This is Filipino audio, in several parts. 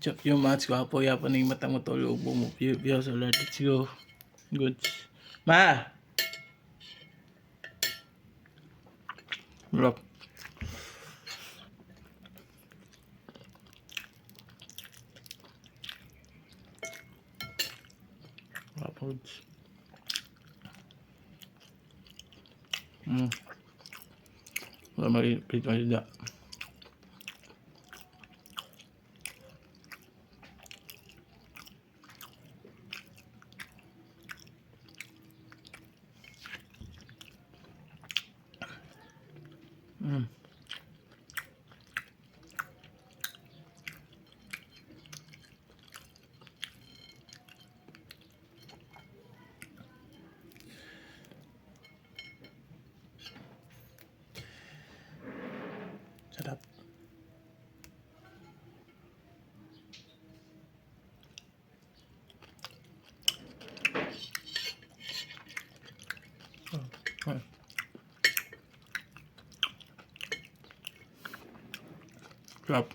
Chop yung match ko po ya pa ning matang mo tulog mo piyo so let's go. Good. Ma. Rock. Uploads. Wala mag-repeat pa sila. Sarap. Sarap.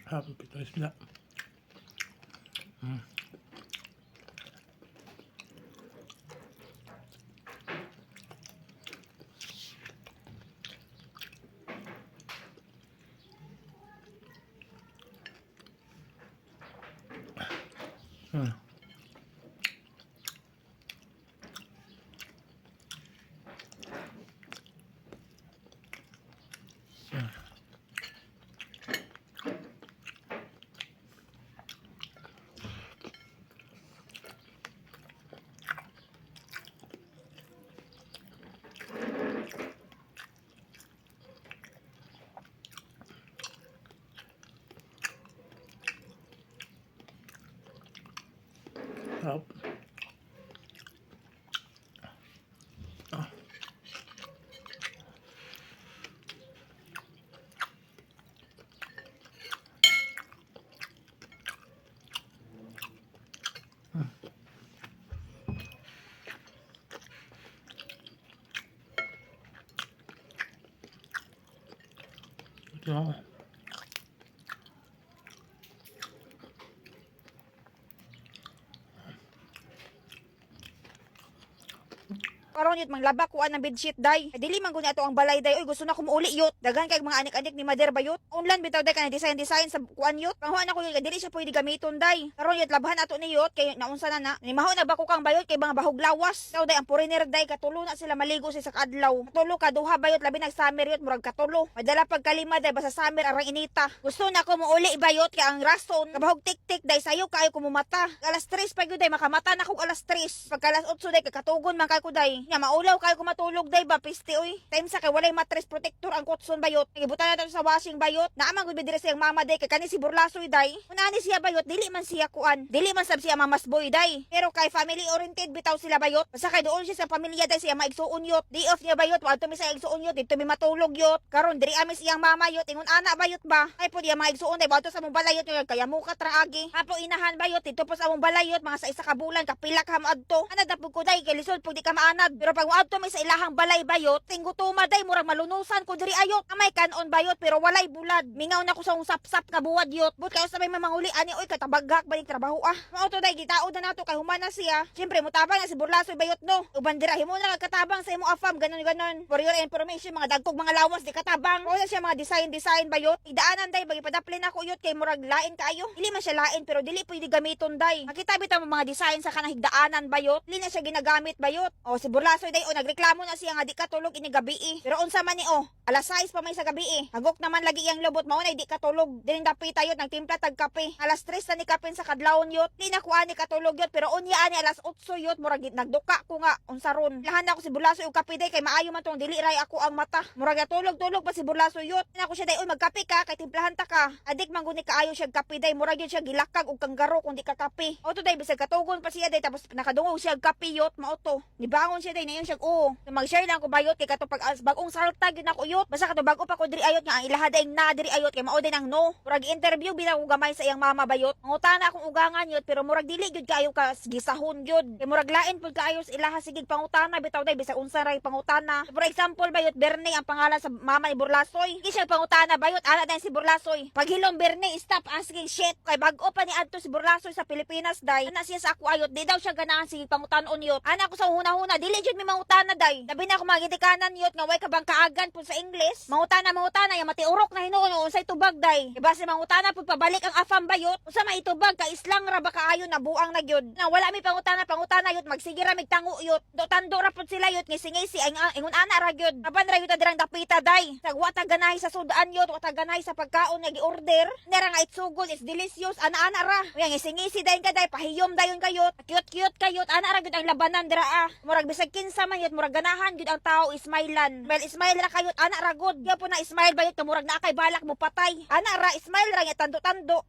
Happy birthday sila. Sarap. Ito. Karon yut manglaba ko ang bedsheet day. Dili man gud ato ang balay day. Oy gusto na ko muuli yut. Daghan kay mga anik-anik ni Mother bayot. Online bitaw day kanang design sa kuan yut. Panghuan ako yut dili siya pwede gamiton day. Karon yut labhan ato ni yut kay naunsa na na. Ni maho na ba ko kang bayot kay mga bahog lawas. Daw day ang foreigner day katulo na sila maligo sa kadlaw. Katulo ka duha bayot labi nag summer yut murag katulo. Madala pagkalima day basta summer arang inita. Gusto na ko muuli bayot kay ang rason kabahog tik-tik day sayo kaayo ko mumata. Alas 3 pa gyud day makamata na ko alas 3. Pagka alas 8 day kakatugon man kay ko day. Nya maulaw kay ko matulog day ba piste oy. Time sa kay walay mattress protector ang kotson bayot. Ibutan nato sa washing bayot. Naamang gud dire siyang mama day kay kani si Burlasoy day. Unani siya bayot dili man siya kuan. Dili man sab siya mamas boy day. Pero kay family oriented bitaw sila bayot. Basta kay doon siya sa pamilya day siya maigsuon yot. Di off niya bayot wa mi sa igsuon yot dito mi matulog yot. Karon diri amis iyang mama yot ingon ana bayot ba. Ay pud iya maigsuon day bato sa mong balayot kaya mo ka traagi. Apo inahan bayot dito po sa mong balayot mga sa isa ka bulan kapila ka mo adto. Ana dapog ko day kay lisod pud di ka maanad. Pero pag adto mi sa ilahang balay bayot, tinggo tumaday murag malunusan ko diri ayot. Amay kanon bayot pero walay bulad. Mingaw na ko sa sap-sap nga buwad yot. But kayo sabay mamanguli ani oy katabagak balik trabaho ah. Mao to day gitaod na nato kay humana siya. Syempre mutabang na si Burlasoy bayot no. Uban dira himo na katabang sa imo afam ganon. For your information mga dagkog mga lawas di katabang. Wala siya mga design bayot. Idaanan day bagi padaplin ako yot kay murag lain kaayo. Dili man siya lain pero dili pwede gamiton day. Makita bitaw mga design sa kanang higdaanan bayot. Dili na siya ginagamit bayot. O si Burlasoy day o nagreklamo na siya nga di katulog ini gabi. Pero unsa man ni alas 6 pa may sa gabi. Hagok naman lagi yang ang lubot mao na di katulog. Dining dapita yot nagtimpla tag kape. Alas 3 na ni kapin sa kadlawon yot. Di na ko ani katulog yot pero unya ani alas 8 yot murag nagduka ko nga unsa ron. Lahan na ako si Bulasoy og kape day kay maayo man tong dili ray ako ang mata. Murag tulog pa si Bulasoy yot. Na ko siya day oy magkape ka kay timplahan ta ka. Adik man guni kaayo siya kape day murag yun siya gilakag og kanggaro kung di ka kape. Auto day bisag katugon pa siya day tapos nakadungog siya og kape yot mauto. Nibangon siya day nayon siya oo. Mag-share lang ko bayot kay kato pag bagong salta gyud nako yot. Basta kato bago pa ko diri ayot nga ang ilaha day na diri ayot kay mao din ang no. Murag interview bitaw ko gamay sa iyang mama bayot. Ngutana akong ugangan yot pero murag dili gyud kaayo ka gisahon gyud. Kay murag lain pud kaayo sa ilaha sigig pangutana bitaw day bisag unsa ray pangutana. For example bayot Bernie ang pangalan sa mama ni Burlasoy. Di siya pangutana bayot ana day si Burlasoy. Paghilom Bernie stop asking shit. Kay bag-o pa ni adto si Burlasoy sa Pilipinas day. Ana siya sa ako ayot di daw siya ganahan sigig pangutan-on yot. Ana ko sa huna-huna dili jud mi mangutana day. Labi na ako magitikanan yot nga way ka bang kaagan pud sa English. Mangutana ya matiurok na hinuon unsay tubag day. Base mangutana pud pabalik ang afam bayot. Usa maitubag ka islang ra ba kaayo na buang na gyud. Na wala mi pangutana yot magsige ra mig tango yot. Do tando ra pud sila yot ngisi-ngisi ay ingon ana ra gyud. Aban ra yot dirang dapita day. Sagwa ta ganahay sa sudaan yot wa ta ganahay sa pagkaon nga gi-order. Nera nga itsugod is delicious ana ra. Uy ngisi-ngisi day ka day pahiyom dayon kayot. Cute kayot ana ra gyud ang labanan dira Murag bisag kinsa man yot murag ganahan gyud ang tao ismailan. Well ismail ra kayot ana ra gud. Kaya po na ismail bayot ka murag na kay balak mo patay. Ana ra ismail ra nga tando-tando.